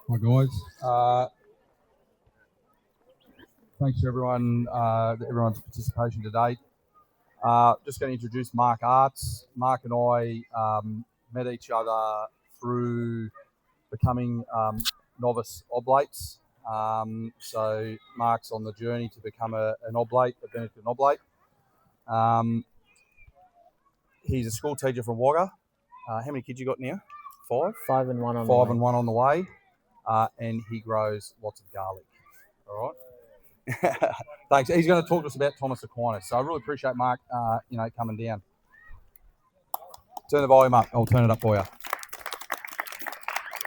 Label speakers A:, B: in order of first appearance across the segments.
A: Hi guys. Thanks to everyone's participation today. Just going to introduce Mark Aarts. Mark and I met each other through becoming Novice Oblates. So Mark's on the journey to become an Oblate, a Benedictine Oblate. He's a school teacher from Wagga. How many kids you got now? Five?
B: Five and one
A: on the way. And he grows lots of garlic. All right. Thanks. He's going to talk to us about Thomas Aquinas. So I really appreciate Mark, coming down. Turn the volume up. I'll turn it up for you.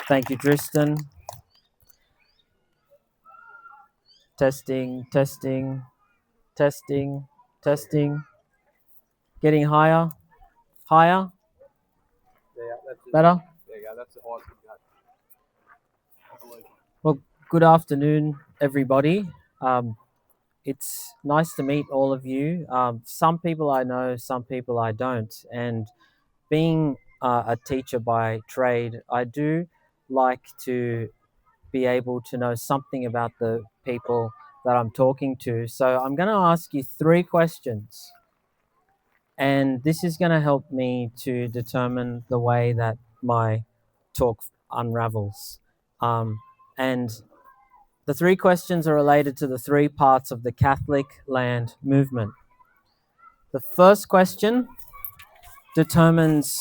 B: Thank you, Tristan. Testing. Getting higher.
A: Yeah,
B: Better?
A: There you go. That's the highest we go.
B: Well, good afternoon, everybody. It's nice to meet all of you. Some people I know, some people I don't. And being a teacher by trade, I do like to be able to know something about the people that I'm talking to. So I'm going to ask you 3 questions. And this is going to help me to determine the way that my talk unravels. And the 3 questions are related to the 3 parts of the Catholic land movement. The first question determines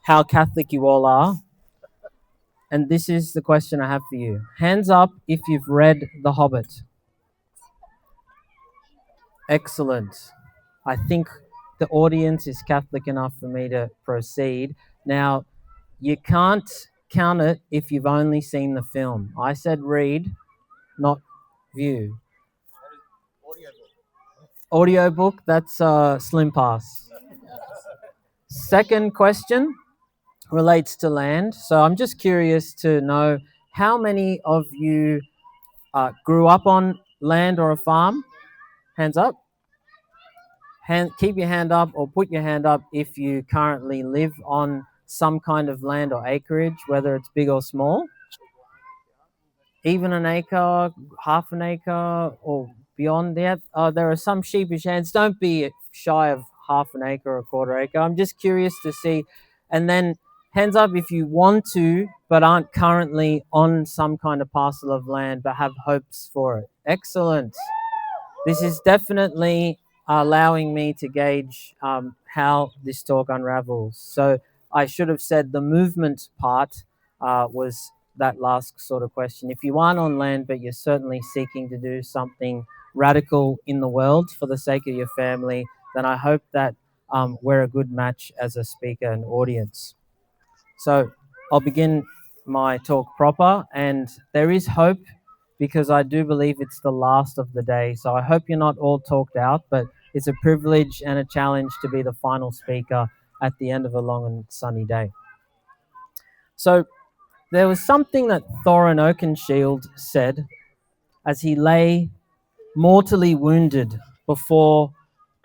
B: how Catholic you all are. And this is the question I have for you. Hands up if you've read The Hobbit. Excellent. I think the audience is Catholic enough for me to proceed. Now, you can't count it if you've only seen the film. I said read, not view. Audiobook, that's Slim Pass. Second question relates to land. So I'm just curious to know how many of you grew up on land or a farm? Hands up. Keep your hand up or put your hand up if you currently live on some kind of land or acreage, whether it's big or small. Even an acre, half an acre, or beyond that. There are some sheepish hands. Don't be shy of half an acre or a quarter acre. I'm just curious to see. And then hands up if you want to, but aren't currently on some kind of parcel of land, but have hopes for it. Excellent. This is definitely allowing me to gauge how this talk unravels. So I should have said the movement part was that last sort of question. If you aren't on land, but you're certainly seeking to do something radical in the world for the sake of your family, then I hope that we're a good match as a speaker and audience. So I'll begin my talk proper, and there is hope because I do believe it's the last of the day. So I hope you're not all talked out, but it's a privilege and a challenge to be the final speaker at the end of a long and sunny day. So there was something that Thorin Oakenshield said as he lay mortally wounded before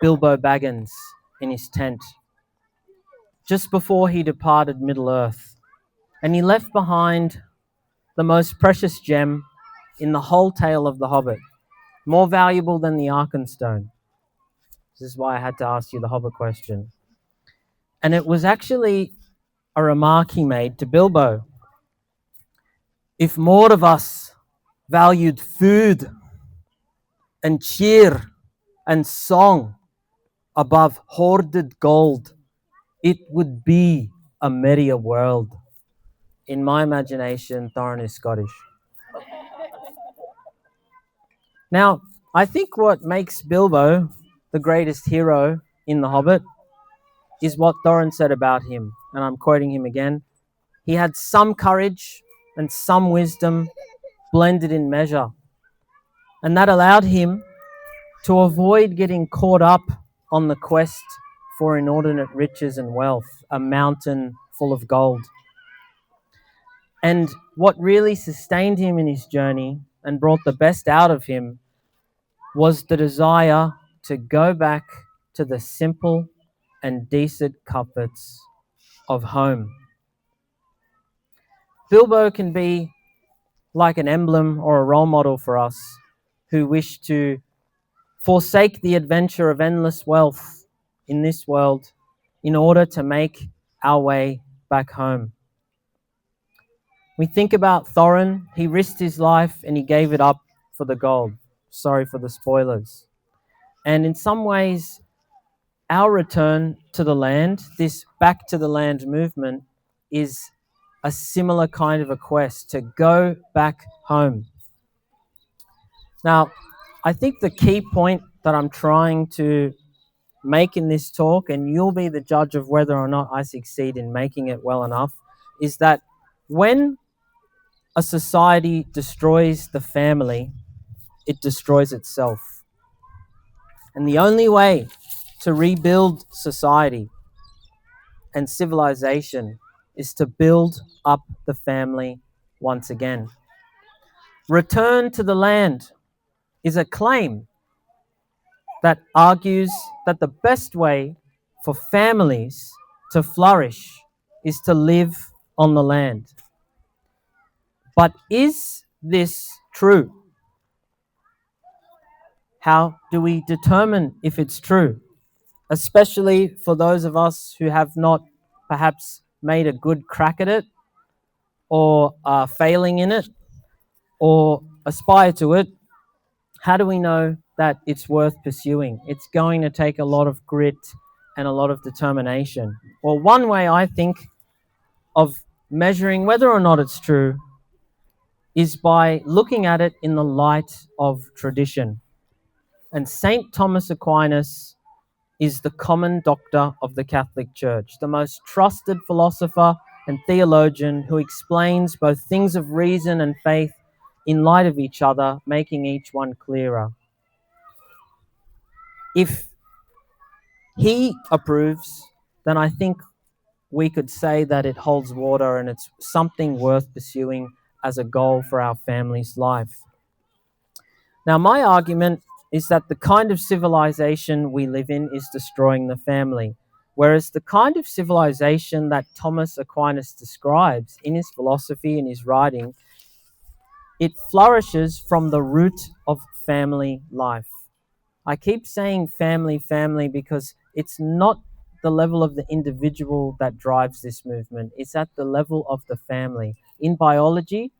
B: Bilbo Baggins in his tent, just before he departed Middle-earth. And he left behind the most precious gem in the whole tale of The Hobbit, more valuable than the Arkenstone. This is why I had to ask you the Hobbit question. And it was actually a remark he made to Bilbo. If more of us valued food and cheer and song above hoarded gold, it would be a merrier world. In my imagination, Thorin is Scottish. Now, I think what makes Bilbo the greatest hero in The Hobbit is what Thorin said about him, and I'm quoting him again. He had some courage and some wisdom blended in measure, and that allowed him to avoid getting caught up on the quest for inordinate riches and wealth, a mountain full of gold. And what really sustained him in his journey and brought the best out of him was the desire to go back to the simple and decent comforts of home. Bilbo can be like an emblem or a role model for us who wish to forsake the adventure of endless wealth in this world in order to make our way back home. We think about Thorin. He risked his life and he gave it up for the gold. Sorry for the spoilers. And in some ways, our return to the land, this back to the land movement, is a similar kind of a quest to go back home. Now, I think the key point that I'm trying to make in this talk, and you'll be the judge of whether or not I succeed in making it well enough, is that when a society destroys the family, it destroys itself. And the only way to rebuild society and civilization is to build up the family once again. Return to the land is a claim that argues that the best way for families to flourish is to live on the land. But is this true? How do we determine if it's true? Especially for those of us who have not perhaps made a good crack at it, or are failing in it, or aspire to it. How do we know that it's worth pursuing? It's going to take a lot of grit and a lot of determination. Well, one way I think of measuring whether or not it's true is by looking at it in the light of tradition. And St. Thomas Aquinas is the common doctor of the Catholic Church, the most trusted philosopher and theologian who explains both things of reason and faith in light of each other, making each one clearer. If he approves, then I think we could say that it holds water and it's something worth pursuing as a goal for our family's life. Now, my argument is that the kind of civilization we live in is destroying the family, whereas the kind of civilization that Thomas Aquinas describes in his philosophy and his writing, it flourishes from the root of family life. I keep saying family, family, because it's not the level of the individual that drives this movement. It's at the level of the family. In biology,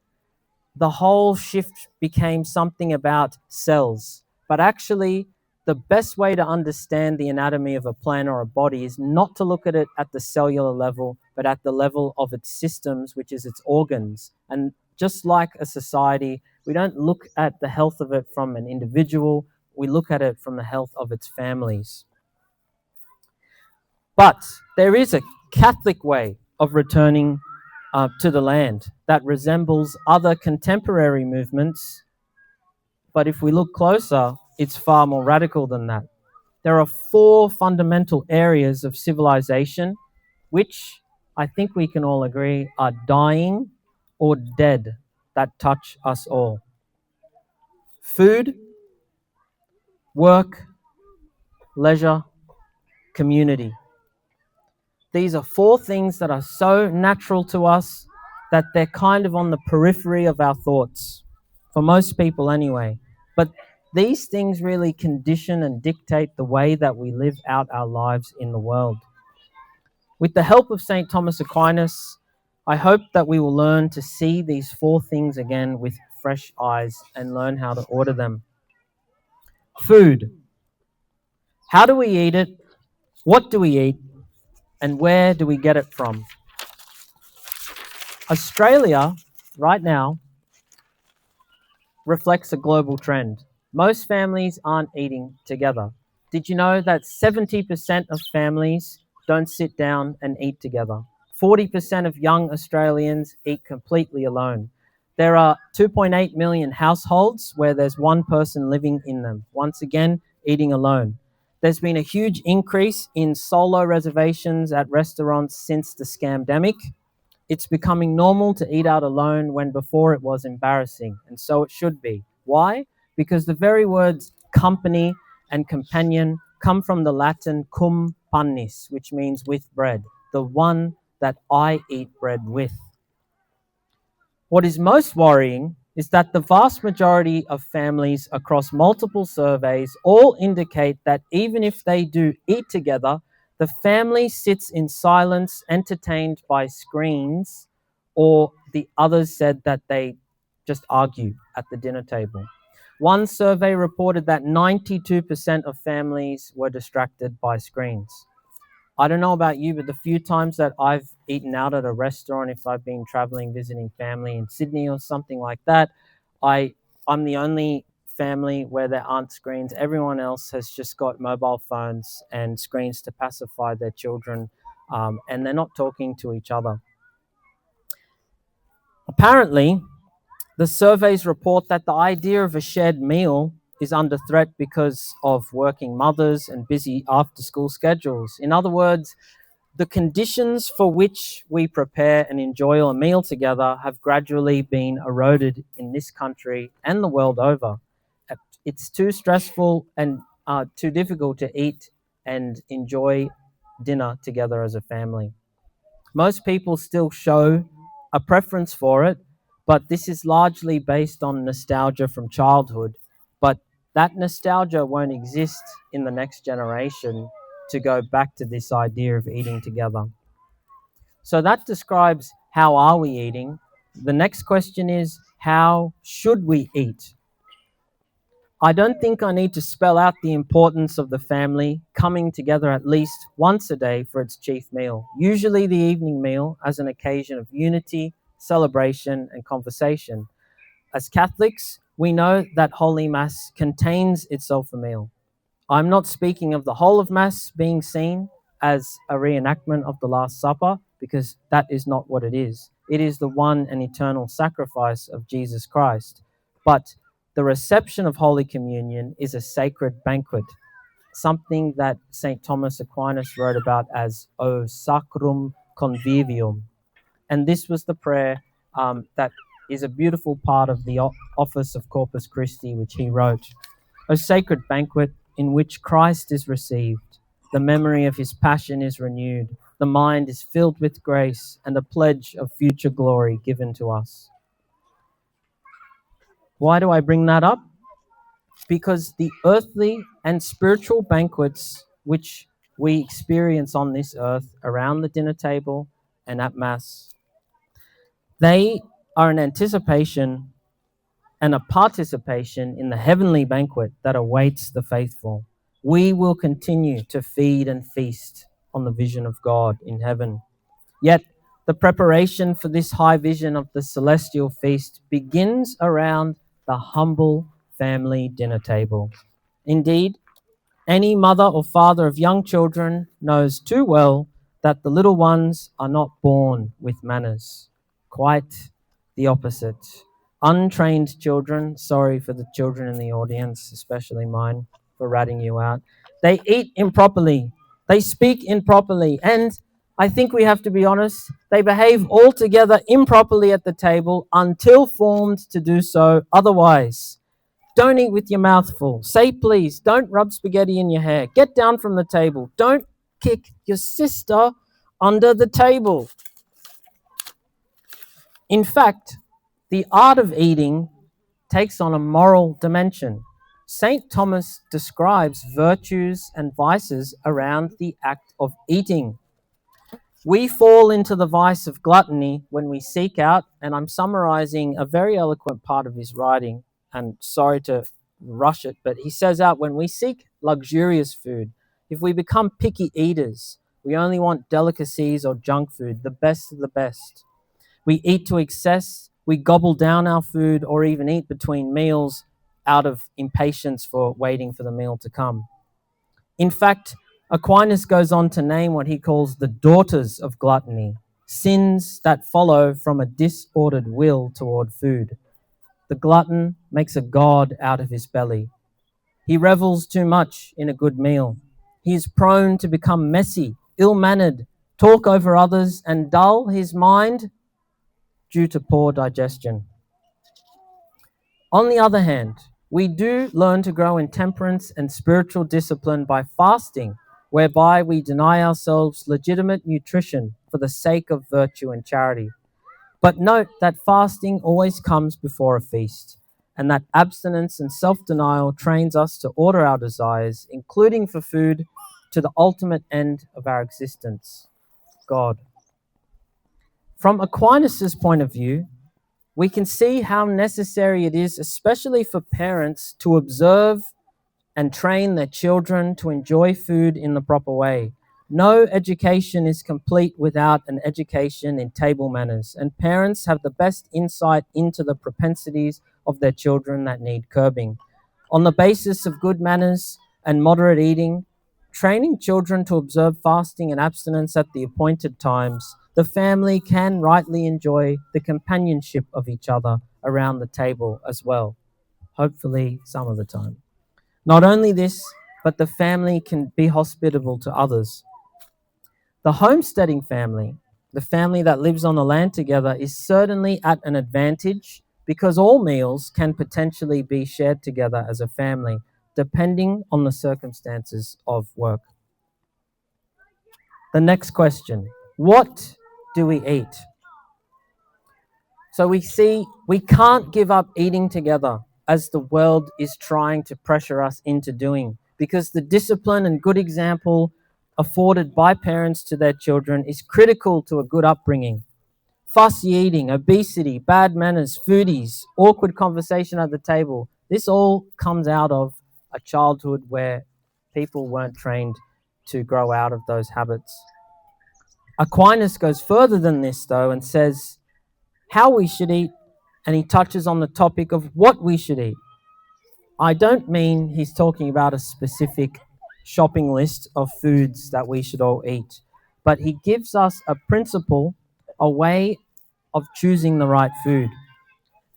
B: the whole shift became something about cells. But actually, the best way to understand the anatomy of a plant or a body is not to look at it at the cellular level, but at the level of its systems, which is its organs. And just like a society, we don't look at the health of it from an individual, we look at it from the health of its families. But there is a Catholic way of returning to the land that resembles other contemporary movements. But if we look closer, it's far more radical than that. There are 4 fundamental areas of civilization, which I think we can all agree are dying or dead, that touch us all. Food, work, leisure, community. These are 4 things that are so natural to us that they're kind of on the periphery of our thoughts, for most people anyway. But these things really condition and dictate the way that we live out our lives in the world. With the help of St. Thomas Aquinas, I hope that we will learn to see these 4 things again with fresh eyes and learn how to order them. Food. How do we eat it? What do we eat? And where do we get it from? Australia, right now, reflects a global trend. Most families aren't eating together. Did you know that 70% of families don't sit down and eat together? 40% of young Australians eat completely alone. There are 2.8 million households where there's one person living in them, once again, eating alone. There's been a huge increase in solo reservations at restaurants since the scamdemic. It's becoming normal to eat out alone when before it was embarrassing, and so it should be. Why? Because the very words company and companion come from the Latin cum pannis, which means with bread, the one that I eat bread with. What is most worrying is that the vast majority of families across multiple surveys all indicate that even if they do eat together, the family sits in silence, entertained by screens, or the others said that they just argue at the dinner table. One survey reported that 92% of families were distracted by screens. I don't know about you, but the few times that I've eaten out at a restaurant, if I've been traveling, visiting family in Sydney or something like that, I'm the only family where there aren't screens. Everyone else has just got mobile phones and screens to pacify their children, and they're not talking to each other. Apparently, the surveys report that the idea of a shared meal is under threat because of working mothers and busy after-school schedules. In other words, the conditions for which we prepare and enjoy a meal together have gradually been eroded in this country and the world over. It's too stressful and too difficult to eat and enjoy dinner together as a family. Most people still show a preference for it, but this is largely based on nostalgia from childhood. But that nostalgia won't exist in the next generation to go back to this idea of eating together. So that describes how are we eating. The next question is, how should we eat? I don't think I need to spell out the importance of the family coming together at least once a day for its chief meal, usually the evening meal, as an occasion of unity, celebration, and conversation. As Catholics, we know that Holy Mass contains itself a meal. I'm not speaking of the whole of Mass being seen as a reenactment of the Last Supper, because that is not what it is. It is the one and eternal sacrifice of Jesus Christ. But the reception of Holy Communion is a sacred banquet, something that St. Thomas Aquinas wrote about as O Sacrum Convivium. And this was the prayer that is a beautiful part of the office of Corpus Christi, which he wrote. O sacred banquet in which Christ is received, the memory of his passion is renewed, the mind is filled with grace, and a pledge of future glory given to us. Why do I bring that up? Because the earthly and spiritual banquets which we experience on this earth around the dinner table and at Mass, they are an anticipation and a participation in the heavenly banquet that awaits the faithful. We will continue to feed and feast on the vision of God in heaven. Yet, the preparation for this high vision of the celestial feast begins around the humble family dinner table. Indeed, any mother or father of young children knows too well that the little ones are not born with manners. Quite the opposite. Untrained children, sorry for the children in the audience, especially mine, for ratting you out. They eat improperly, they speak improperly, and I think we have to be honest, they behave altogether improperly at the table until formed to do so otherwise. Don't eat with your mouth full. Say please. Don't rub spaghetti in your hair. Get down from the table. Don't kick your sister under the table. In fact, the art of eating takes on a moral dimension. St. Thomas describes virtues and vices around the act of eating. We fall into the vice of gluttony when we seek out, and I'm summarizing a very eloquent part of his writing, and sorry to rush it, but he says out when we seek luxurious food, if we become picky eaters, we only want delicacies or junk food, the best of the best. We eat to excess, we gobble down our food, or even eat between meals out of impatience for waiting for the meal to come. In fact, Aquinas goes on to name what he calls the daughters of gluttony, sins that follow from a disordered will toward food. The glutton makes a god out of his belly. He revels too much in a good meal. He is prone to become messy, ill-mannered, talk over others, and dull his mind due to poor digestion. On the other hand, we do learn to grow in temperance and spiritual discipline by fasting, whereby we deny ourselves legitimate nutrition for the sake of virtue and charity. But note that fasting always comes before a feast, and that abstinence and self-denial trains us to order our desires, including for food, to the ultimate end of our existence, God. From Aquinas' point of view, we can see how necessary it is, especially for parents, to observe and train their children to enjoy food in the proper way. No education is complete without an education in table manners, and parents have the best insight into the propensities of their children that need curbing. On the basis of good manners and moderate eating, training children to observe fasting and abstinence at the appointed times, the family can rightly enjoy the companionship of each other around the table as well, hopefully some of the time. Not only this, but the family can be hospitable to others. The homesteading family, the family that lives on the land together, is certainly at an advantage because all meals can potentially be shared together as a family, depending on the circumstances of work. The next question, what do we eat? So we see we can't give up eating together as the world is trying to pressure us into doing, because the discipline and good example afforded by parents to their children is critical to a good upbringing. Fussy eating, obesity, bad manners, foodies, awkward conversation at the table, this all comes out of a childhood where people weren't trained to grow out of those habits. Aquinas goes further than this, though, and says how we should eat, and he touches on the topic of what we should eat. I don't mean he's talking about a specific shopping list of foods that we should all eat, but he gives us a principle, a way of choosing the right food.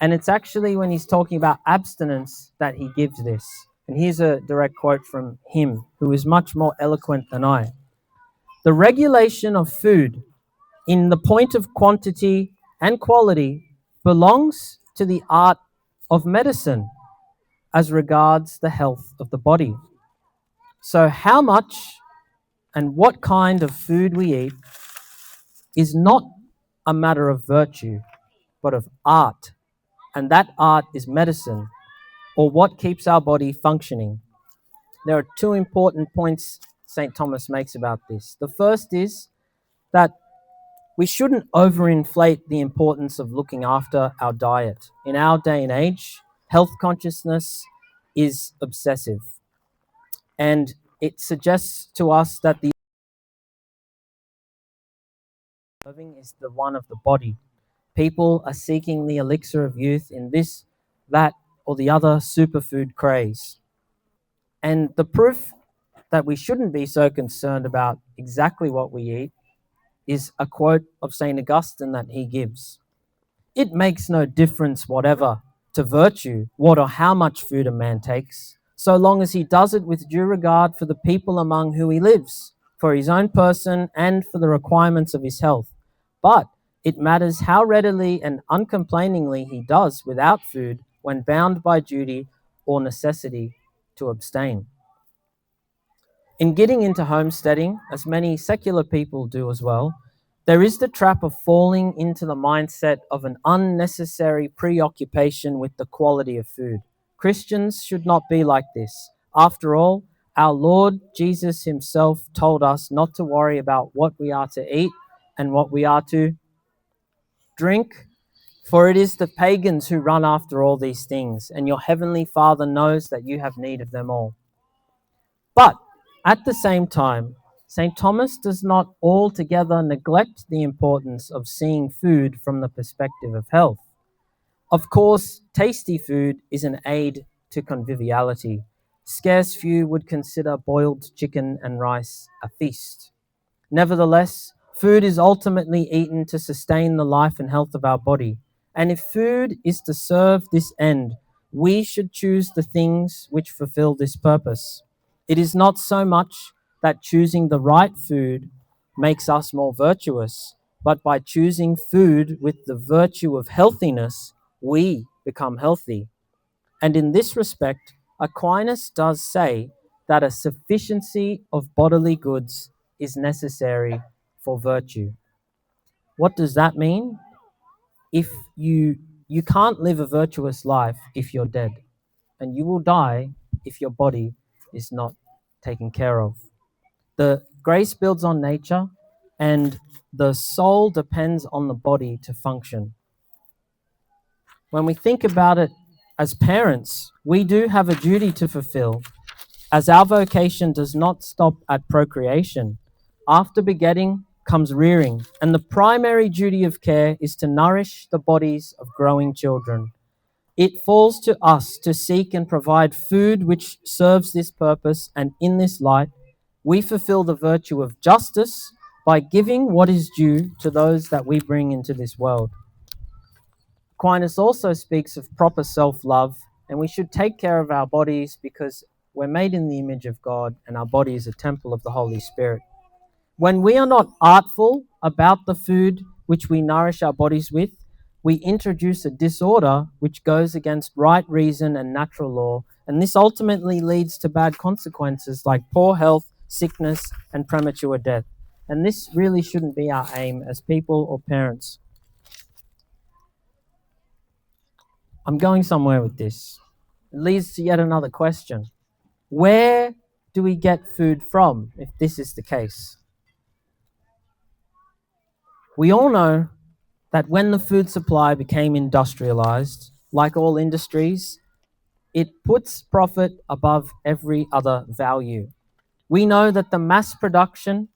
B: And it's actually when he's talking about abstinence that he gives this. And here's a direct quote from him, who is much more eloquent than I. The regulation of food in the point of quantity and quality belongs to the art of medicine as regards the health of the body. So how much and what kind of food we eat is not a matter of virtue, but of art. And that art is medicine, or what keeps our body functioning. There are two important points St. Thomas makes about this. The first is that we shouldn't overinflate the importance of looking after our diet. In our day and age, health consciousness is obsessive. And it suggests to us that the serving is the one of the body. People are seeking the elixir of youth in this, that, or the other superfood craze. And the proof that we shouldn't be so concerned about exactly what we eat is a quote of St. Augustine that he gives. It makes no difference whatever to virtue, what or how much food a man takes, so long as he does it with due regard for the people among whom he lives, for his own person, and for the requirements of his health. But it matters how readily and uncomplainingly he does without food when bound by duty or necessity to abstain. In getting into homesteading, as many secular people do as well, there is the trap of falling into the mindset of an unnecessary preoccupation with the quality of food. Christians should not be like this. After all, our Lord Jesus himself told us not to worry about what we are to eat and what we are to drink, for it is the pagans who run after all these things, and your heavenly Father knows that you have need of them all. But at the same time, St. Thomas does not altogether neglect the importance of seeing food from the perspective of health. Of course, tasty food is an aid to conviviality. Scarce few would consider boiled chicken and rice a feast. Nevertheless, food is ultimately eaten to sustain the life and health of our body. And if food is to serve this end, we should choose the things which fulfill this purpose. It is not so much that choosing the right food makes us more virtuous, but by choosing food with the virtue of healthiness, we become healthy. And in this respect, Aquinas does say that a sufficiency of bodily goods is necessary for virtue. What does that mean? if you can't live a virtuous life if you're dead, and you will die if your body is not taken care of. The grace builds on nature, and the soul depends on the body to function. When we think about it as parents, we do have a duty to fulfill, as our vocation does not stop at procreation. After begetting comes rearing, and the primary duty of care is to nourish the bodies of growing children. It falls to us to seek and provide food which serves this purpose, and in this light, we fulfill the virtue of justice by giving what is due to those that we bring into this world. Aquinas also speaks of proper self-love, and we should take care of our bodies because we're made in the image of God, and our body is a temple of the Holy Spirit. When we are not artful about the food which we nourish our bodies with, we introduce a disorder which goes against right reason and natural law, and this ultimately leads to bad consequences like poor health, sickness, and premature death. And this really shouldn't be our aim as people or parents. I'm going somewhere with this. It leads to yet another question. Where do we get food from if this is the case? We all know that when the food supply became industrialized, like all industries, it puts profit above every other value. We know that the mass production,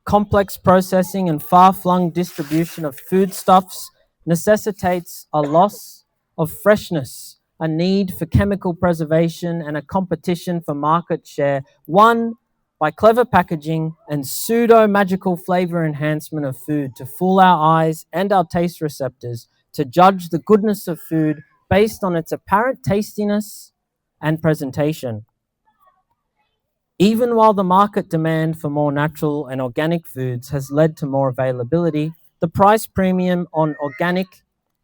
B: complex processing, and far-flung distribution of foodstuffs necessitates a loss of freshness, a need for chemical preservation, and a competition for market share, won by clever packaging and pseudo-magical flavor enhancement of food to fool our eyes and our taste receptors to judge the goodness of food based on its apparent tastiness and presentation. Even while the market demand for more natural and organic foods has led to more availability, the price premium on organic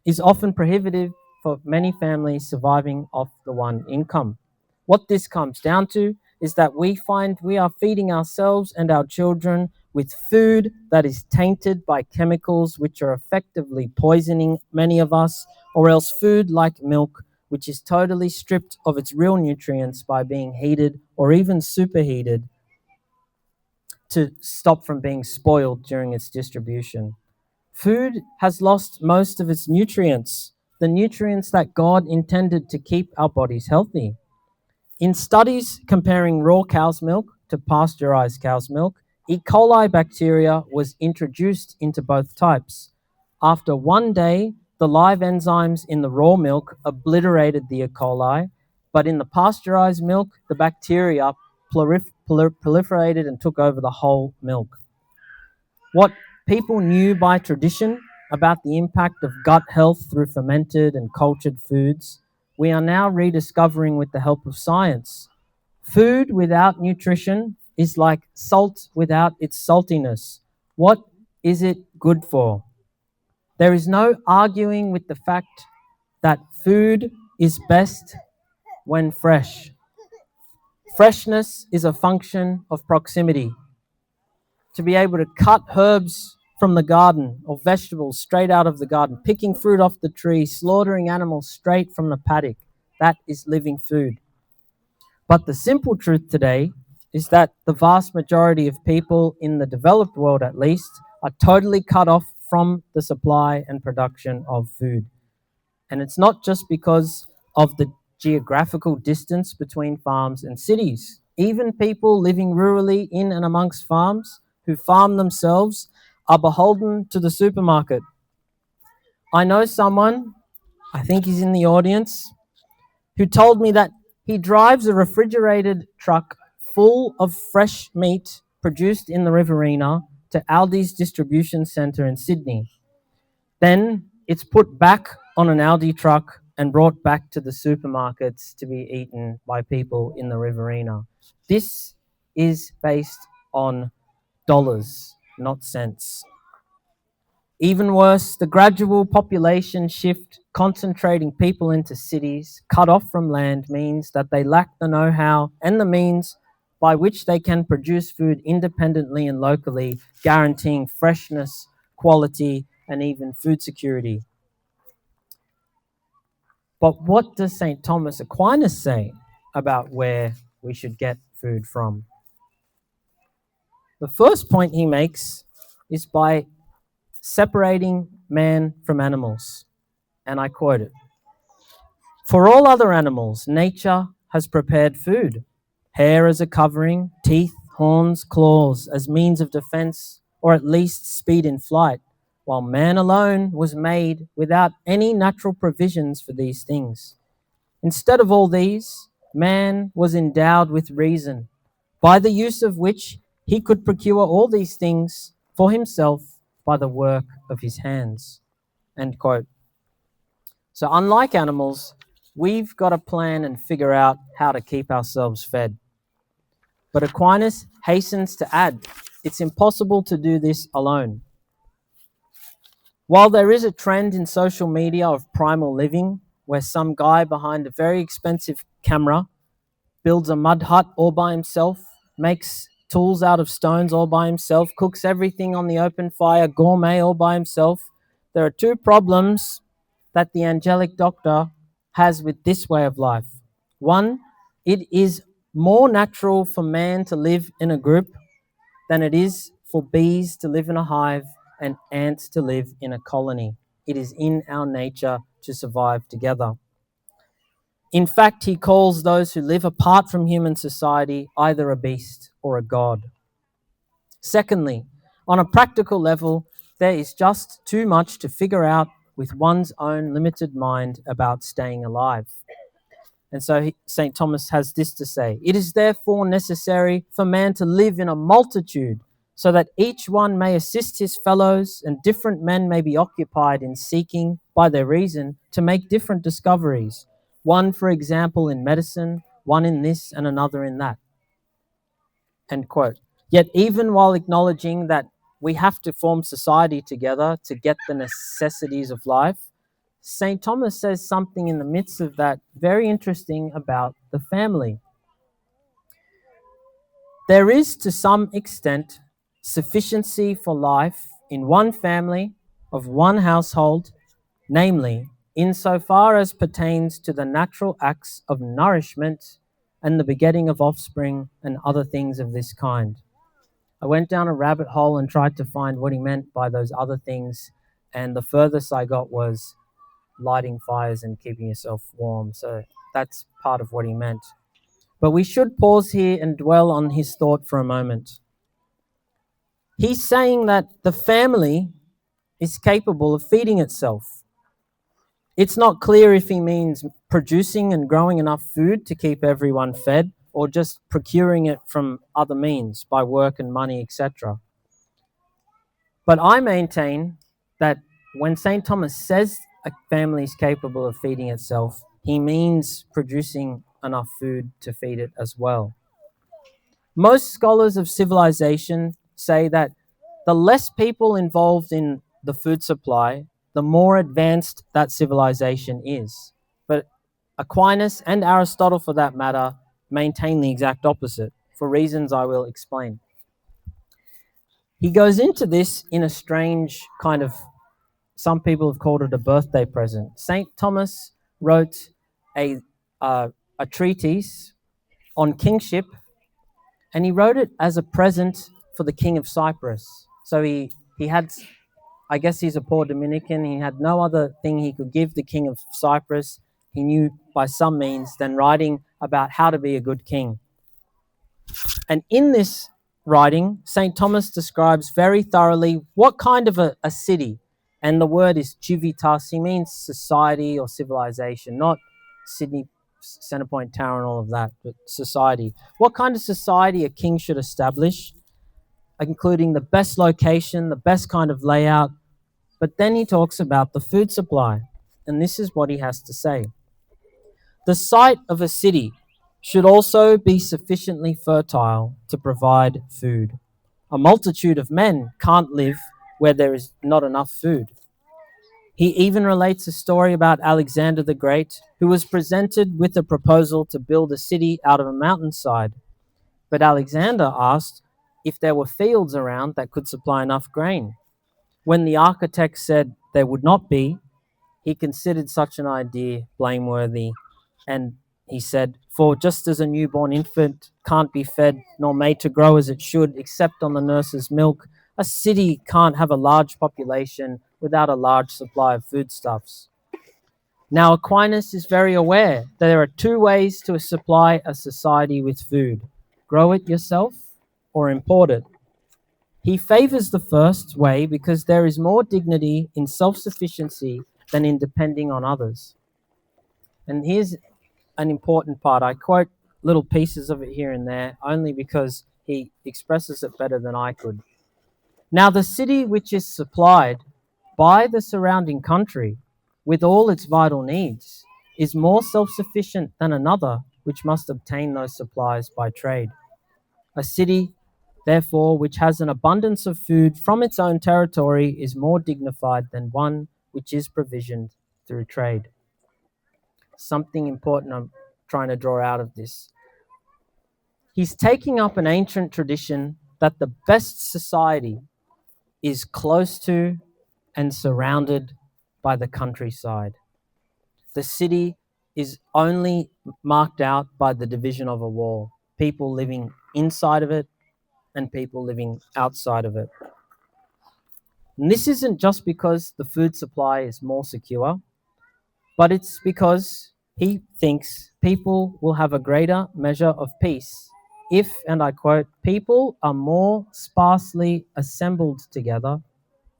B: is often prohibitive for many families surviving off the one income. What this comes down to is that we find we are feeding ourselves and our children with food that is tainted by chemicals which are effectively poisoning many of us, or else food like milk, which is totally stripped of its real nutrients by being heated or even superheated to stop from being spoiled during its distribution. Food has lost most of its nutrients, the nutrients that God intended to keep our bodies healthy. In studies comparing raw cow's milk to pasteurized cow's milk, E. coli bacteria was introduced into both types. After one day, the live enzymes in the raw milk obliterated the E. coli, but in the pasteurized milk, the bacteria proliferated and took over the whole milk. What people knew by tradition about the impact of gut health through fermented and cultured foods, we are now rediscovering with the help of science. Food without nutrition is like salt without its saltiness. What is it good for? There is no arguing with the fact that food is best when fresh. Freshness is a function of proximity. To be able to cut herbs from the garden or vegetables straight out of the garden, picking fruit off the tree, slaughtering animals straight from the paddock, that is living food. But the simple truth today is that the vast majority of people in the developed world, at least, are totally cut off from the supply and production of food. And it's not just because of the geographical distance between farms and cities. Even people living rurally in and amongst farms who farm themselves are beholden to the supermarket. I know someone, I think he's in the audience, who told me that he drives a refrigerated truck full of fresh meat produced in the Riverina to Aldi's distribution center in Sydney. Then it's put back on an Aldi truck and brought back to the supermarkets to be eaten by people in the Riverina. This is based on dollars, not cents. Even worse, the gradual population shift concentrating people into cities cut off from land means that they lack the know-how and the means by which they can produce food independently and locally, guaranteeing freshness, quality, and even food security. But what does St. Thomas Aquinas say about where we should get food from? The first point he makes is by separating man from animals. And I quote it: "For all other animals, nature has prepared food: hair as a covering, teeth, horns, claws as means of defense, or at least speed in flight, while man alone was made without any natural provisions for these things. Instead of all these, man was endowed with reason, by the use of which he could procure all these things for himself by the work of his hands." End quote. So unlike animals, we've got to plan and figure out how to keep ourselves fed. But Aquinas hastens to add, it's impossible to do this alone. While there is a trend in social media of primal living, where some guy behind a very expensive camera builds a mud hut all by himself, makes tools out of stones all by himself, cooks everything on the open fire, gourmet all by himself, there are two problems that the Angelic Doctor has with this way of life. One, it is more natural for man to live in a group than it is for bees to live in a hive and ants to live in a colony. It is in our nature to survive together. In fact, he calls those who live apart from human society either a beast or a god. Secondly, on a practical level, there is just too much to figure out with one's own limited mind about staying alive. And so St. Thomas has this to say: "It is therefore necessary for man to live in a multitude, so that each one may assist his fellows, and different men may be occupied in seeking, by their reason, to make different discoveries, one, for example, in medicine, one in this, and another in that." End quote. Yet even while acknowledging that we have to form society together to get the necessities of life, St. Thomas says something in the midst of that very interesting about the family. There is, to some extent, sufficiency for life in one family of one household, namely, insofar as pertains to the natural acts of nourishment and the begetting of offspring and other things of this kind. I went down a rabbit hole and tried to find what he meant by those other things, and the furthest I got was lighting fires and keeping yourself warm. So that's part of what he meant. But we should pause here and dwell on his thought for a moment. He's saying that the family is capable of feeding itself. It's not clear if he means producing and growing enough food to keep everyone fed, or just procuring it from other means by work and money, etc. But I maintain that when St. Thomas says a family is capable of feeding itself, he means producing enough food to feed it as well. Most scholars of civilization say that the less people involved in the food supply, the more advanced that civilization is. But Aquinas and Aristotle, for that matter, maintain the exact opposite, for reasons I will explain. He goes into this in a strange kind of, some people have called it a birthday present. St. Thomas wrote a treatise on kingship, and he wrote it as a present for the king of Cyprus. So he had, I guess he's a poor Dominican, he had no other thing he could give the king of Cyprus, he knew by some means, than writing about how to be a good king. And in this writing, St. Thomas describes very thoroughly what kind of a city, and the word is civitas, he means society or civilization, not Sydney Centrepoint Tower and all of that, but society. What kind of society a king should establish, including the best location, the best kind of layout. But then he talks about the food supply, and this is what he has to say. The site of a city should also be sufficiently fertile to provide food. A multitude of men can't live where there is not enough food. He even relates a story about Alexander the Great, who was presented with a proposal to build a city out of a mountainside. But Alexander asked if there were fields around that could supply enough grain. When the architect said there would not be, he considered such an idea blameworthy, and he said, "For just as a newborn infant can't be fed nor made to grow as it should, except on the nurse's milk, a city can't have a large population without a large supply of foodstuffs." Now, Aquinas is very aware that there are two ways to supply a society with food: grow it yourself or import it. He favors the first way because there is more dignity in self-sufficiency than in depending on others. And here's an important part. I quote little pieces of it here and there only because he expresses it better than I could. "Now, the city which is supplied by the surrounding country with all its vital needs is more self-sufficient than another which must obtain those supplies by trade. A city, therefore, which has an abundance of food from its own territory is more dignified than one which is provisioned through trade." Something important I'm trying to draw out of this. He's taking up an ancient tradition that the best society is close to and surrounded by the countryside. The city is only marked out by the division of a wall, people living inside of it and people living outside of it. And this isn't just because the food supply is more secure, but it's because he thinks people will have a greater measure of peace if, and I quote, "people are more sparsely assembled together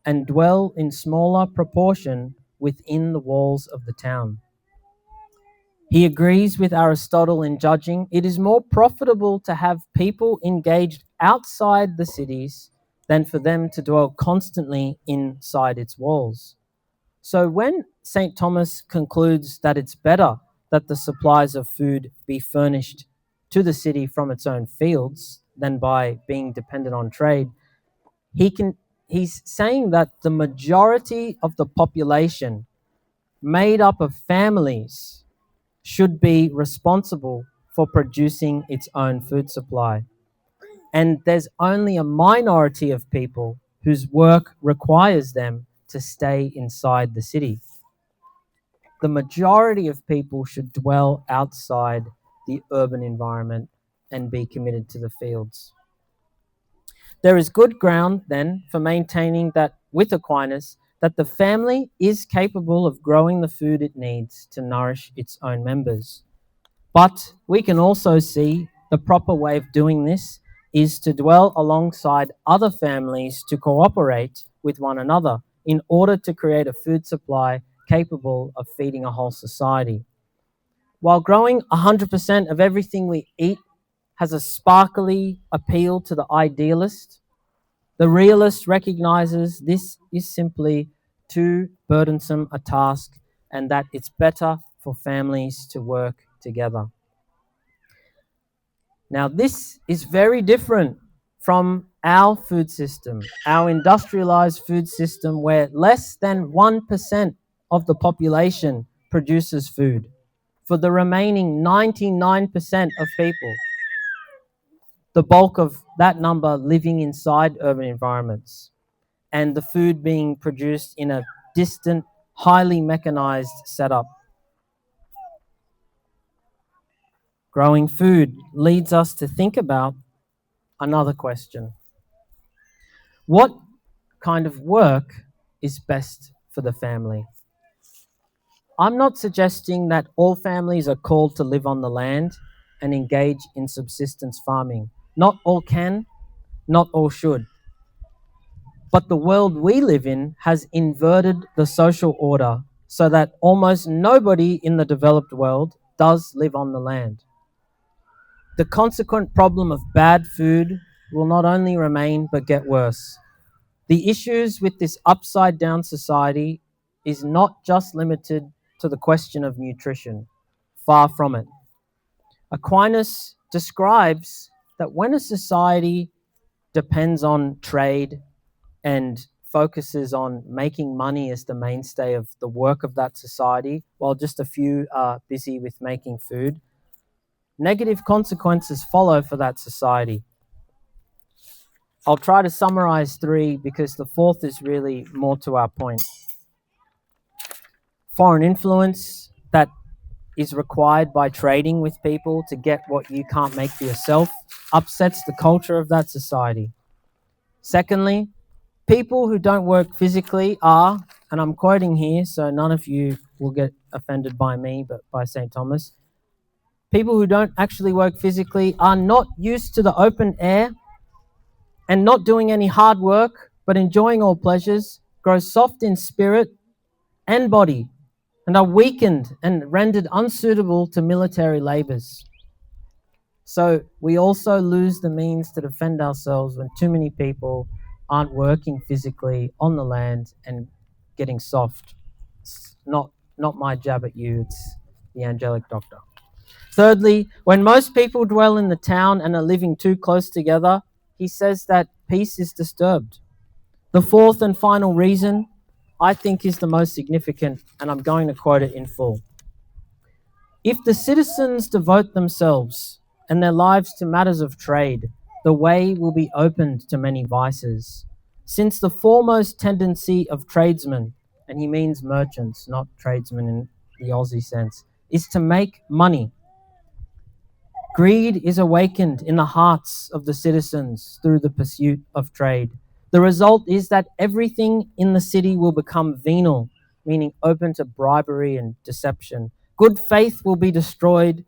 B: and dwell in smaller proportion within the walls of the town." He agrees with Aristotle in judging it is more profitable to have people engaged outside the cities than for them to dwell constantly inside its walls. So when St. Thomas concludes that it's better that the supplies of food be furnished to the city from its own fields than by being dependent on trade, he's saying that the majority of the population, made up of families, should be responsible for producing its own food supply. And there's only a minority of people whose work requires them to stay inside the city. The majority of people should dwell outside the urban environment and be committed to the fields. There is good ground, then, for maintaining that, with Aquinas, that the family is capable of growing the food it needs to nourish its own members. But we can also see the proper way of doing this is to dwell alongside other families to cooperate with one another in order to create a food supply capable of feeding a whole society. While growing 100% of everything we eat has a sparkly appeal to the idealist, the realist recognizes this is simply too burdensome a task and that it's better for families to work together. Now, this is very different from our food system, our industrialized food system, where less than 1% of the population produces food for the remaining 99% of people, the bulk of that number living inside urban environments, and the food being produced in a distant, highly mechanized setup. Growing food leads us to think about another question. What kind of work is best for the family? I'm not suggesting that all families are called to live on the land and engage in subsistence farming. Not all can, not all should. But the world we live in has inverted the social order so that almost nobody in the developed world does live on the land. The consequent problem of bad food will not only remain but get worse. The issues with this upside down society is not just limited to the question of nutrition. Far from it. Aquinas describes that when a society depends on trade and focuses on making money as the mainstay of the work of that society, while just a few are busy with making food, negative consequences follow for that society. I'll try to summarize three because the fourth is really more to our point. foreign influence that is required by trading with people to get what you can't make for yourself upsets the culture of that society. Secondly, people who don't work physically are, and I'm quoting here, so none of you will get offended by me, but by St. Thomas, people who don't actually work physically are not used to the open air and not doing any hard work, but enjoying all pleasures, grow soft in spirit and body, and are weakened and rendered unsuitable to military labors. So we also lose the means to defend ourselves when too many people aren't working physically on the land and getting soft. It's not my jab at you, it's the Angelic Doctor. Thirdly, when most people dwell in the town and are living too close together, he says that peace is disturbed. The fourth and final reason, I think, is the most significant, and I'm going to quote it in full. If the citizens devote themselves and their lives to matters of trade, the way will be opened to many vices. Since the foremost tendency of tradesmen, and he means merchants, not tradesmen in the Aussie sense, is to make money. Greed is awakened in the hearts of the citizens through the pursuit of trade. The result is that everything in the city will become venal, meaning open to bribery and deception. Good faith will be destroyed,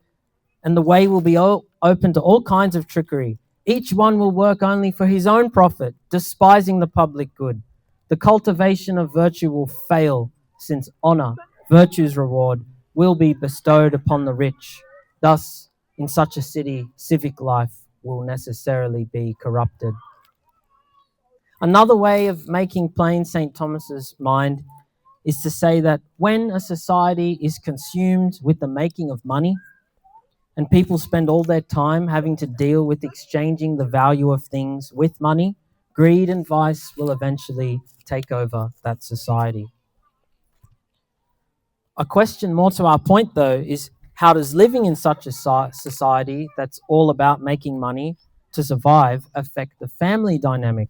B: and the way will be open to all kinds of trickery. Each one will work only for his own profit, despising the public good. The cultivation of virtue will fail, since honor, virtue's reward, will be bestowed upon the rich. Thus, in such a city, civic life will necessarily be corrupted. Another way of making plain St. Thomas's mind is to say that when a society is consumed with the making of money, and people spend all their time having to deal with exchanging the value of things with money, greed and vice will eventually take over that society. A question more to our point, though, is how does living in such a society that's all about making money to survive affect the family dynamic?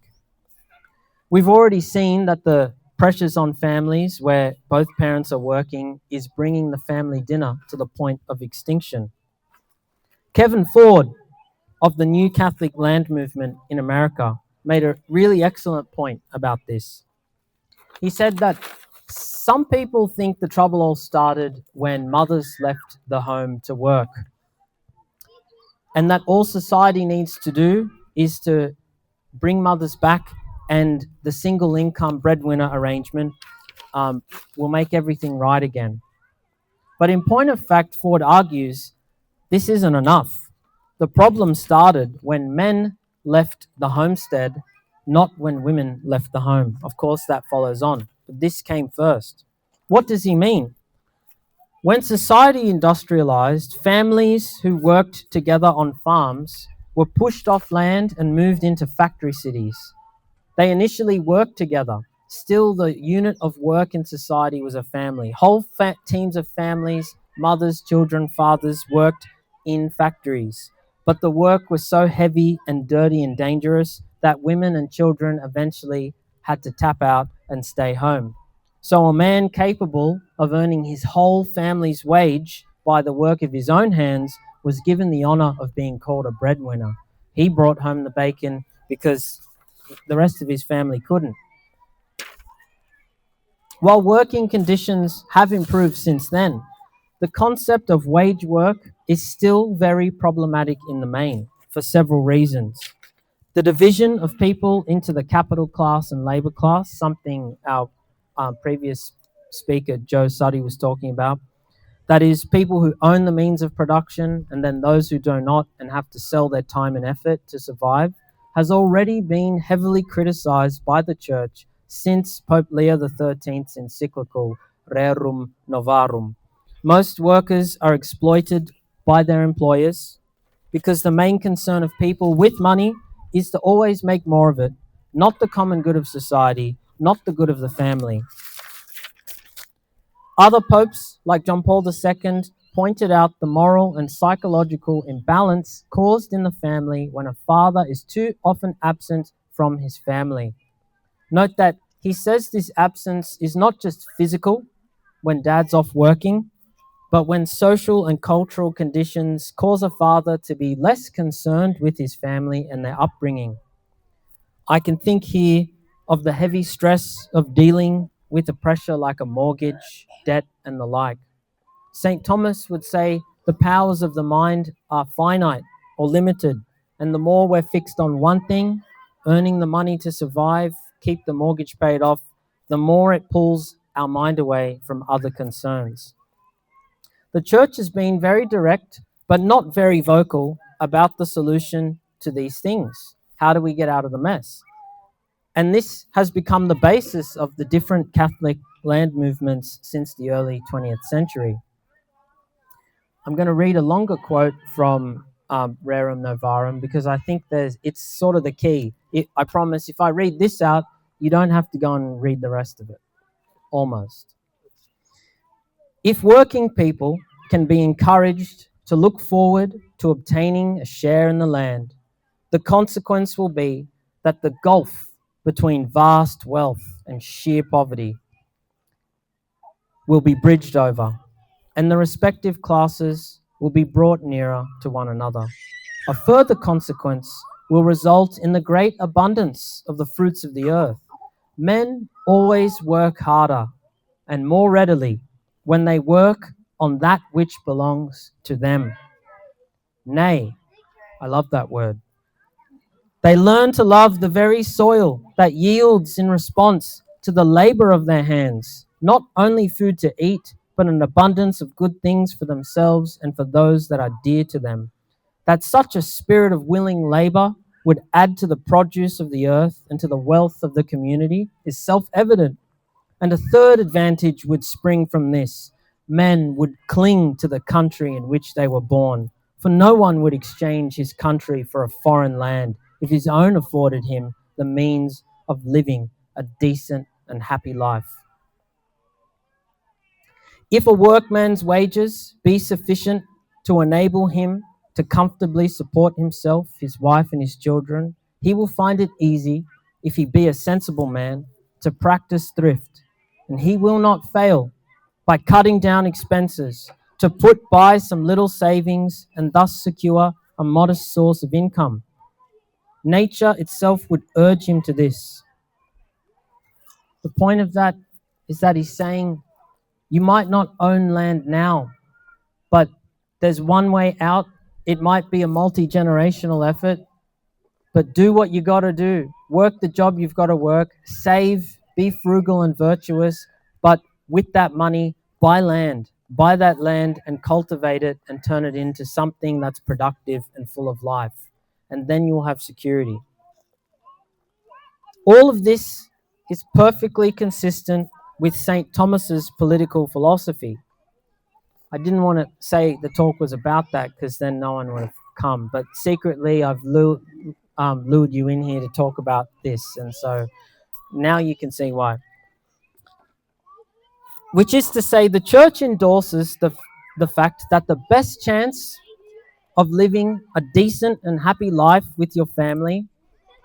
B: We've already seen that the pressures on families where both parents are working is bringing the family dinner to the point of extinction. Kevin Ford of the New Catholic Land Movement in America made a really excellent point about this. He said that some people think the trouble all started when mothers left the home to work, and that all society needs to do is to bring mothers back, and the single income breadwinner arrangement will make everything right again. But in point of fact, Ford argues this isn't enough. The problem started when men left the homestead, not when women left the home. Of course, that follows on, but this came first. What does he mean? When society industrialized, families who worked together on farms were pushed off land and moved into factory cities. They initially worked together. Still, the unit of work in society was a family. Whole teams of families, mothers, children, fathers, worked in factories. But the work was so heavy and dirty and dangerous that women and children eventually had to tap out and stay home. So a man capable of earning his whole family's wage by the work of his own hands was given the honor of being called a breadwinner. He brought home the bacon because the rest of his family couldn't. While working conditions have improved since then, the concept of wage work is still very problematic in the main for several reasons. The division of people into the capital class and labor class, something our previous speaker, Joe Suddy, was talking about. That is, people who own the means of production and then those who do not and have to sell their time and effort to survive, has already been heavily criticized by the church since Pope Leo XIII's encyclical Rerum Novarum. Most workers are exploited by their employers because the main concern of people with money is to always make more of it, not the common good of society, not the good of the family. Other popes, like John Paul II, pointed out the moral and psychological imbalance caused in the family when a father is too often absent from his family. Note that he says this absence is not just physical, when dad's off working, but when social and cultural conditions cause a father to be less concerned with his family and their upbringing. I can think here of the heavy stress of dealing with a pressure like a mortgage, debt, and the like. St. Thomas would say the powers of the mind are finite or limited, and the more we're fixed on one thing, earning the money to survive, keep the mortgage paid off, the more it pulls our mind away from other concerns. The church has been very direct, but not very vocal about the solution to these things. How do we get out of the mess? And this has become the basis of the different Catholic land movements since the early 20th century. I'm going to read a longer quote from Rerum Novarum because I think it's sort of the key. I promise if I read this out, you don't have to go and read the rest of it, almost. If working people can be encouraged to look forward to obtaining a share in the land, the consequence will be that the gulf between vast wealth and sheer poverty will be bridged over, and the respective classes will be brought nearer to one another. A further consequence will result in the great abundance of the fruits of the earth. Men always work harder and more readily when they work on that which belongs to them. Nay, I love that word. They learn to love the very soil that yields in response to the labor of their hands, not only food to eat, but an abundance of good things for themselves and for those that are dear to them. That such a spirit of willing labor would add to the produce of the earth and to the wealth of the community is self-evident. And a third advantage would spring from this. Men would cling to the country in which they were born, for no one would exchange his country for a foreign land if his own afforded him the means of living a decent and happy life. If a workman's wages be sufficient to enable him to comfortably support himself, his wife, and his children, he will find it easy, if he be a sensible man, to practice thrift, and he will not fail, by cutting down expenses, to put by some little savings and thus secure a modest source of income. Nature itself would urge him to this. The point of that is that he's saying you might not own land now, but there's one way out. It might be a multi-generational effort, but do what you got to do. Work the job you've got to work, save, be frugal and virtuous, but with that money, buy land. Buy that land and cultivate it and turn it into something that's productive and full of life. And then you'll have security. All of this is perfectly consistent with St. Thomas's political philosophy. I didn't want to say the talk was about that because then no one would have come. But secretly, I've lured you in here to talk about this. And so now you can see why. Which is to say, the church endorses the fact that the best chance of living a decent and happy life with your family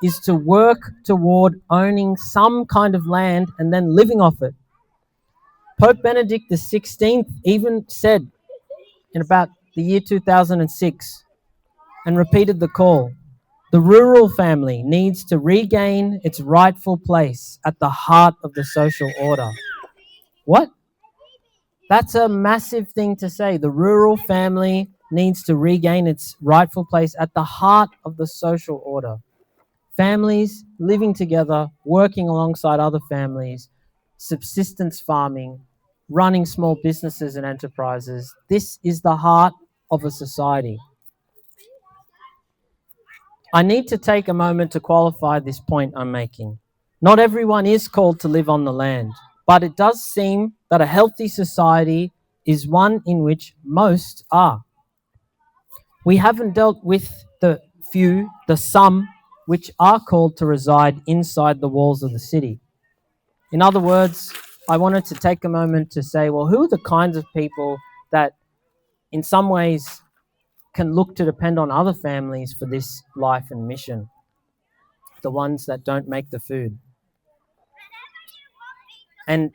B: is to work toward owning some kind of land and then living off it. Pope Benedict XVI even said in about the year 2006 and repeated the call. The rural family needs to regain its rightful place at the heart of the social order. What? That's a massive thing to say. The rural family needs to regain its rightful place at the heart of the social order. Families living together, working alongside other families, subsistence farming, running small businesses and enterprises. This is the heart of a society. I need to take a moment to qualify this point I'm making. Not everyone is called to live on the land, but it does seem that a healthy society is one in which most are. We haven't dealt with the few, the some, which are called to reside inside the walls of the city. In other words, I wanted to take a moment to say, well, who are the kinds of people that in some ways can look to depend on other families for this life and mission? The ones that don't make the food. And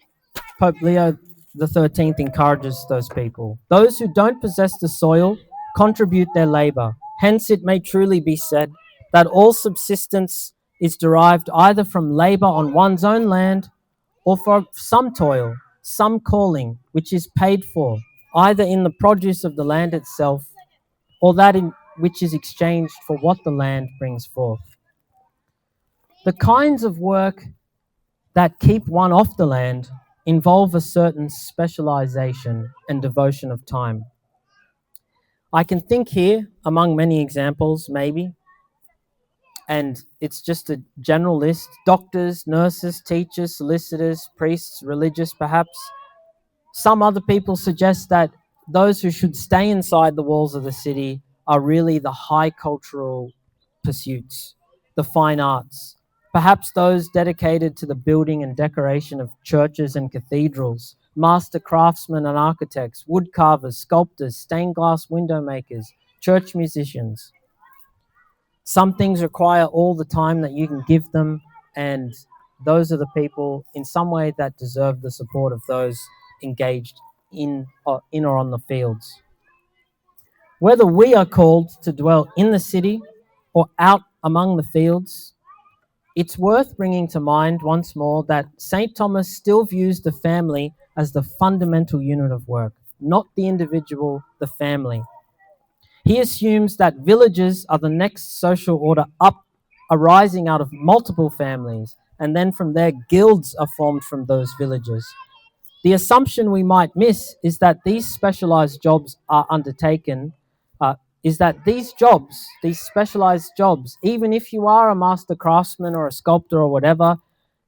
B: Pope Leo the 13th encourages those people. Those who don't possess the soil contribute their labor. Hence, it may truly be said that all subsistence is derived either from labor on one's own land or for some toil, some calling, which is paid for, either in the produce of the land itself or that in which is exchanged for what the land brings forth. The kinds of work that keep one off the land involve a certain specialization and devotion of time. I can think here, among many examples, maybe, and it's just a general list: doctors, nurses, teachers, solicitors, priests, religious, perhaps. Some other people suggest that those who should stay inside the walls of the city are really the high cultural pursuits, the fine arts, perhaps those dedicated to the building and decoration of churches and cathedrals, master craftsmen and architects, wood carvers, sculptors, stained glass window makers, church musicians. Some things require all the time that you can give them, and those are the people in some way that deserve the support of those engaged in or on the fields. Whether we are called to dwell in the city or out among the fields, it's worth bringing to mind once more that St. Thomas still views the family as the fundamental unit of work, not the individual, the family. He assumes that villages are the next social order up, arising out of multiple families, and then from there, guilds are formed from those villages. The assumption we might miss is that these specialized jobs are undertaken, is that these jobs, these specialized jobs, even if you are a master craftsman or a sculptor or whatever,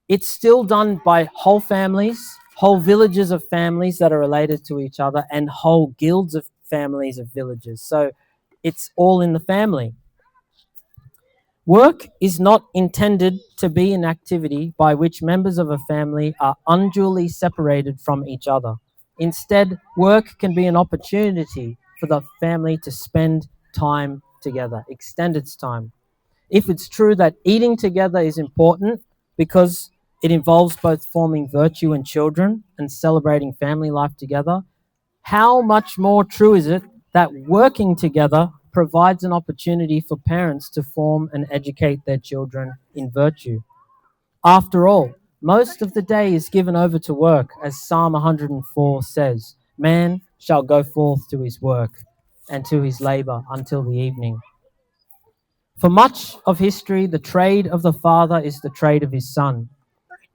B: it's still done by whole families, whole villages of families that are related to each other, and whole guilds of families of villages. So it's all in the family. Work is not intended to be an activity by which members of a family are unduly separated from each other. Instead, work can be an opportunity for the family to spend time together, extend its time. If it's true that eating together is important because it involves both forming virtue in children and celebrating family life together, how much more true is it that working together provides an opportunity for parents to form and educate their children in virtue? After all, most of the day is given over to work, as Psalm 104 says, "Man shall go forth to his work and to his labor until the evening." For much of history, the trade of the father is the trade of his son.